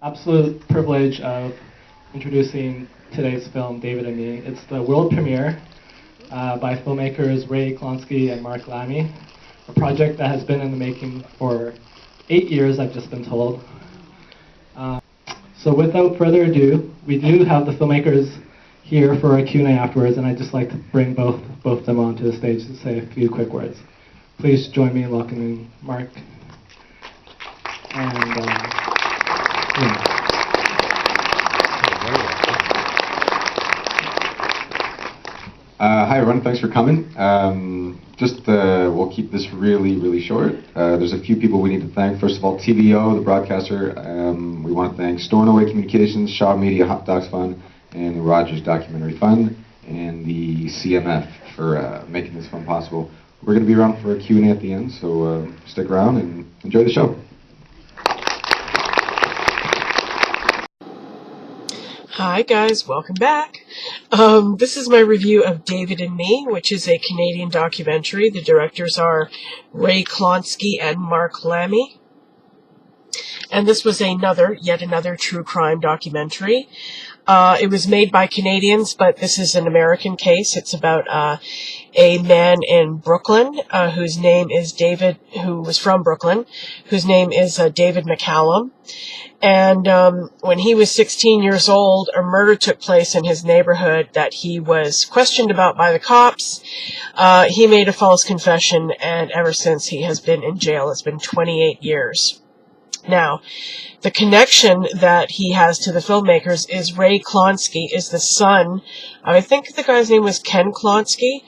Absolute privilege of introducing today's film, David and Me. It's the world premiere by filmmakers Ray Klonsky and Marc Lamy, a project that has been in the making for 8 years, I've just been told. So without further ado, we do have the filmmakers here for a Q&A afterwards, and I'd just like to bring both of them onto the stage to say a few quick words. Please join me in welcoming Marc and Hi everyone, thanks for coming. We'll keep this really short. There's a few people we need to thank. First of all, TVO, the broadcaster. We want to thank Stornoway Communications, Shaw Media Hot Docs Fund, and the Rogers Documentary Fund, and the CMF for making this film possible. We're going to be around for a Q&A at the end, so stick around and enjoy the show. Hi guys, welcome back. This is my review of David and Me, which is a Canadian documentary. The directors are Ray Klonsky and Marc Lamy. And this was yet another true crime documentary. It was made by Canadians, but this is an American case. It's about a man in Brooklyn whose name is David, who was from Brooklyn, whose name is David McCallum. And when he was 16 years old, a murder took place in his neighborhood that he was questioned about by the cops. He made a false confession, and ever since he has been in jail. It's been 28 years. Now, the connection that he has to the filmmakers is Ray Klonsky is the son, I think the guy's name was Ken Klonsky.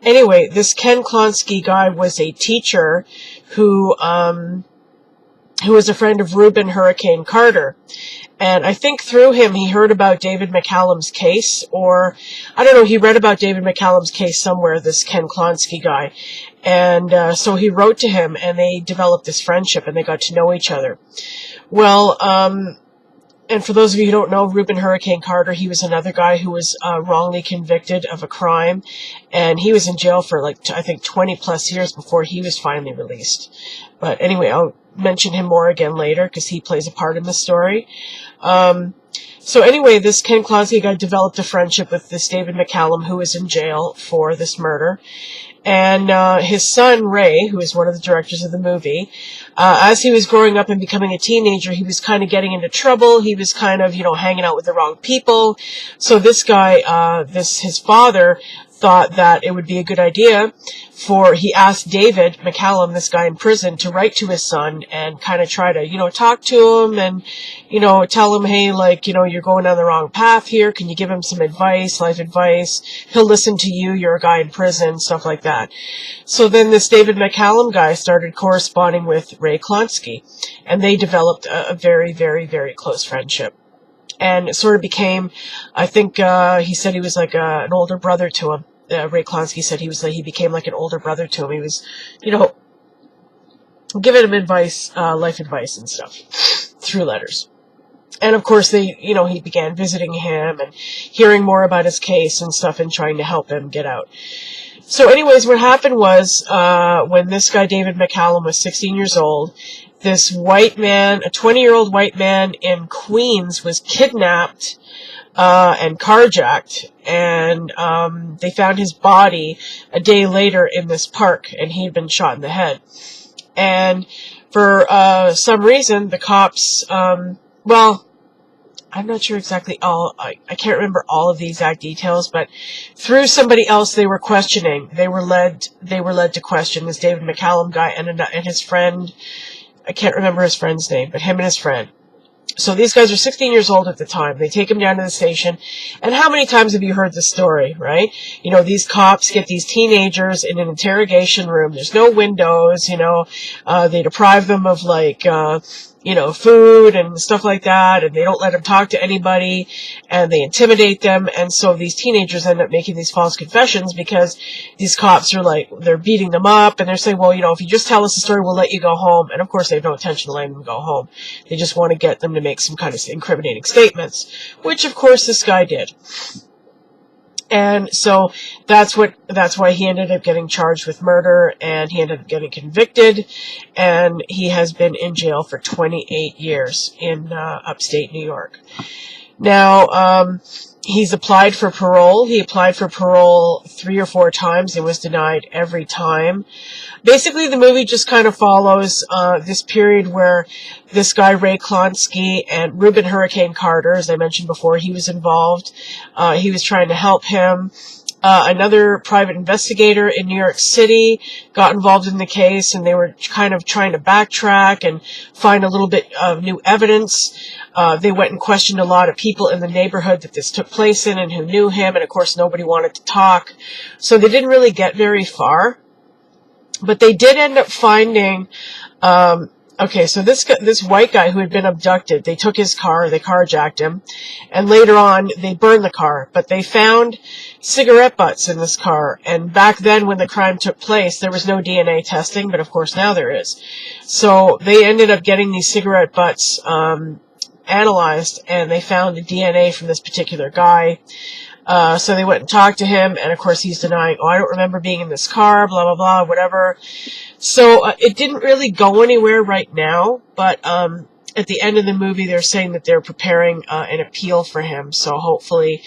Anyway, this Ken Klonsky guy was a teacher who was a friend of Reuben Hurricane Carter. And I think through him he heard about David McCallum's case, or, I don't know, he read about David McCallum's case somewhere, this Ken Klonsky guy. And so he wrote to him, and they developed this friendship, and they got to know each other. Well, and for those of you who don't know, Reuben Hurricane Carter, he was another guy who was wrongly convicted of a crime, and he was in jail for, I think 20 plus years before he was finally released. But anyway, I'll mention him more again later because he plays a part in the story. So anyway, this Ken Klonsky guy developed a friendship with this David McCallum, who was in jail for this murder. And his son, Ray, who is one of the directors of the movie, as he was growing up and becoming a teenager, he was kind of getting into trouble. He was kind of, hanging out with the wrong people. So this guy, his father, thought that it would be a good idea he asked David McCallum, this guy in prison, to write to his son and kind of try to, talk to him and, tell him, hey, you're going down the wrong path here. Can you give him some advice, life advice? He'll listen to you. You're a guy in prison, stuff like that. So then this David McCallum guy started corresponding with Ray Klonsky, and they developed a very, very, very close friendship. And it sort of became, I think he said he was like an older brother to him. Ray Klonsky said he became like an older brother to him. He was, giving him advice, life advice and stuff through letters. And of course he began visiting him and hearing more about his case and stuff and trying to help him get out. So anyways, what happened was, when this guy David McCallum was 16 years old, this white man, a 20-year-old white man in Queens, was kidnapped and carjacked, and they found his body a day later in this park, and he'd been shot in the head. And for some reason, the cops, well, I'm not sure exactly I can't remember all of the exact details, but through somebody else they were questioning, they were led to question this David McCallum guy and his friend. I can't remember his friend's name, but him and his friend. So these guys are 16 years old at the time. They take him down to the station. And how many times have you heard this story, right? These cops get these teenagers in an interrogation room. There's no windows, they deprive them of food and stuff like that, and they don't let them talk to anybody, and they intimidate them, and so these teenagers end up making these false confessions because these cops are they're beating them up, and they're saying, well, if you just tell us the story, we'll let you go home. And of course they have no intention of letting them go home. They just want to get them to make some kind of incriminating statements, which of course this guy did. And so that's why he ended up getting charged with murder, and he ended up getting convicted, and he has been in jail for 28 years in upstate New York. Now, he's applied for parole. He applied for parole 3 or 4 times and was denied every time. Basically, the movie just kind of follows this period where this guy, Ray Klonsky, and Reuben Hurricane Carter, as I mentioned before, he was involved. He was trying to help him. Another private investigator in New York City got involved in the case, and they were kind of trying to backtrack and find a little bit of new evidence. They went and questioned a lot of people in the neighborhood that this took place in and who knew him, and of course nobody wanted to talk. So they didn't really get very far. But they did end up finding, okay, so this white guy who had been abducted, they took his car, they carjacked him, and later on they burned the car. But they found cigarette butts in this car, and back then when the crime took place, there was no DNA testing, but of course now there is. So they ended up getting these cigarette butts analyzed, and they found the DNA from this particular guy. So they went and talked to him, and of course he's denying, oh, I don't remember being in this car, blah, blah, blah, whatever. So it didn't really go anywhere right now, but at the end of the movie they're saying that they're preparing an appeal for him. So hopefully,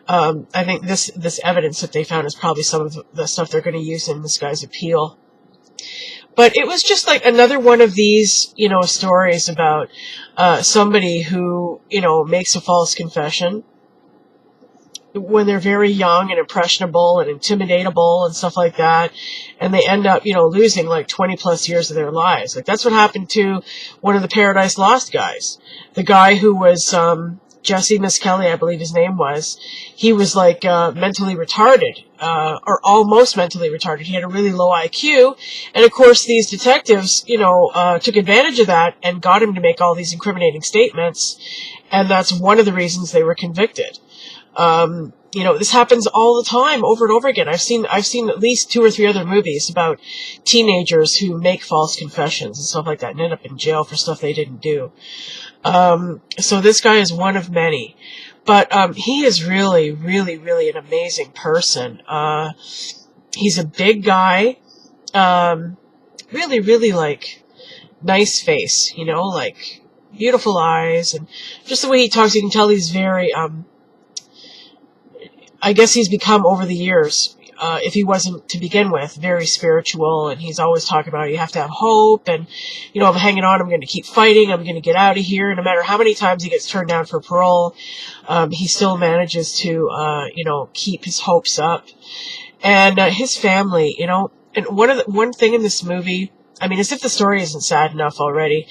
I think this evidence that they found is probably some of the stuff they're going to use in this guy's appeal. But it was just like another one of these, stories about somebody who, makes a false confession when they're very young and impressionable and intimidatable and stuff like that, and they end up, losing like 20 plus years of their lives. Like that's what happened to one of the Paradise Lost guys. The guy who was Jesse Miskelly, I believe his name was. He was like mentally retarded, or almost mentally retarded. He had a really low IQ, and of course these detectives, took advantage of that and got him to make all these incriminating statements, and that's one of the reasons they were convicted. This happens all the time, over and over again. I've seen at least 2 or 3 other movies about teenagers who make false confessions and stuff like that and end up in jail for stuff they didn't do. So this guy is one of many. But he is really, really, really an amazing person. He's a big guy. Really, really, like, nice face, like, beautiful eyes. And just the way he talks, you can tell he's very, I guess he's become over the years, if he wasn't to begin with, very spiritual, and he's always talking about you have to have hope, and, I'm hanging on, I'm going to keep fighting, I'm going to get out of here. No matter how many times he gets turned down for parole, he still manages to, keep his hopes up. And his family, and one thing in this movie, I mean, as if the story isn't sad enough already,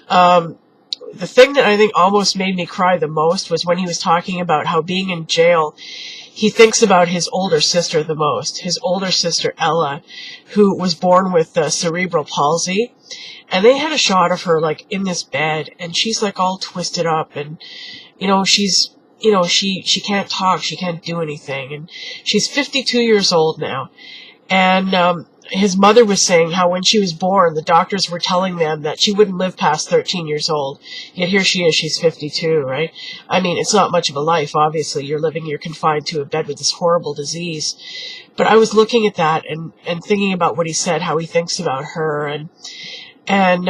the thing that I think almost made me cry the most was when he was talking about how being in jail, he thinks about his older sister the most. His older sister, Ella, who was born with cerebral palsy. And they had a shot of her, like, in this bed, and she's, like, all twisted up, and, she's, she can't talk, she can't do anything, and she's 52 years old now. And, his mother was saying how when she was born, the doctors were telling them that she wouldn't live past 13 years old. Yet here she is, she's 52, right? I mean, it's not much of a life, obviously. You're confined to a bed with this horrible disease. But I was looking at that and thinking about what he said, how he thinks about her and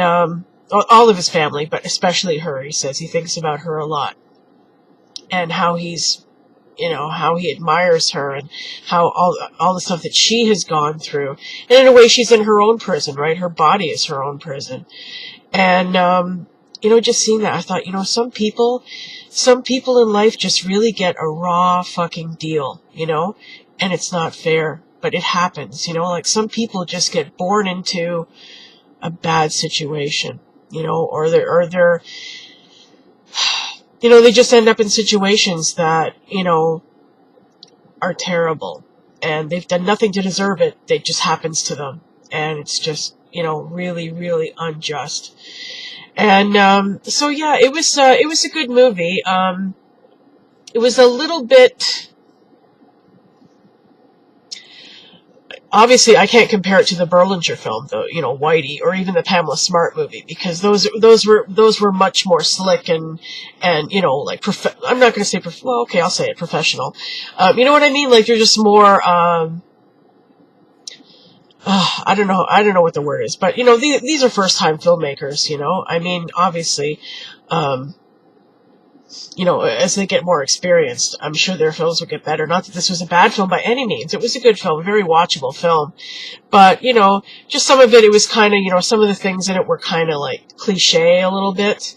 all of his family, but especially her. He says he thinks about her a lot. And how he's, how he admires her and how all the stuff that she has gone through. And in a way, she's in her own prison, right? Her body is her own prison. And, just seeing that, I thought, some people in life just really get a raw fucking deal, and it's not fair, but it happens, like some people just get born into a bad situation, or they're they just end up in situations that, are terrible. And they've done nothing to deserve it. It just happens to them. And it's just, really, really unjust. And, so yeah, it was a good movie. It was a little bit, obviously I can't compare it to the Berlinger film, though, you know, Whitey, or even the Pamela Smart movie, because those were much more slick and you know, like I'm not going to say well, okay, I'll say it, professional. You know what I mean? Like they're just more I don't know what the word is, but you know, these are first time filmmakers. You know, I mean, obviously, you know, as they get more experienced, I'm sure their films will get better. Not that this was a bad film by any means. It was a good film, a very watchable film. But, you know, just some of it was kind of, you know, some of the things in it were kind of like cliche a little bit.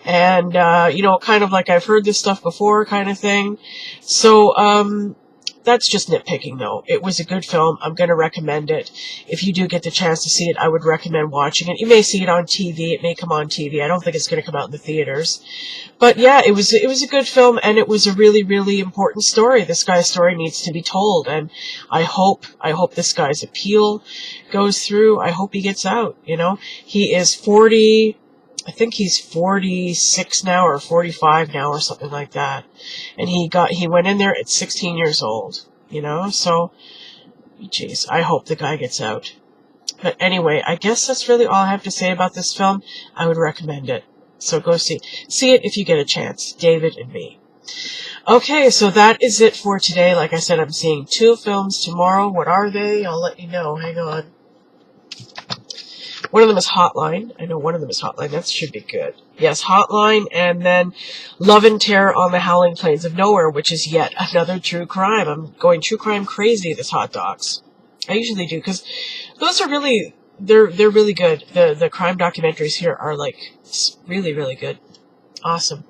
And, you know, kind of like I've heard this stuff before kind of thing. So, that's just nitpicking, though. It was a good film. I'm going to recommend it. If you do get the chance to see it, I would recommend watching it. You may see it on TV. It may come on TV. I don't think it's going to come out in the theaters. But yeah, it was a good film, and it was a really, really important story. This guy's story needs to be told, and I hope this guy's appeal goes through. I hope he gets out, you know. He is 40... I think he's 46 now or 45 now or something like that. And he went in there at 16 years old, you know? So, jeez, I hope the guy gets out. But anyway, I guess that's really all I have to say about this film. I would recommend it. So go see it if you get a chance. David and Me. Okay, so that is it for today. Like I said, I'm seeing 2 films tomorrow. What are they? I'll let you know. Hang on. One of them is Hotline. I know one of them is Hotline. That should be good. Yes, Hotline, and then Love and Terror on the Howling Plains of Nowhere, which is yet another true crime. I'm going true crime crazy this hot dogs. I usually do, because those are really, they're really good. The crime documentaries here are, like, really, really good. Awesome.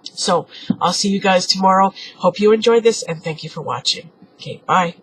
So, I'll see you guys tomorrow. Hope you enjoyed this, and thank you for watching. Okay, bye.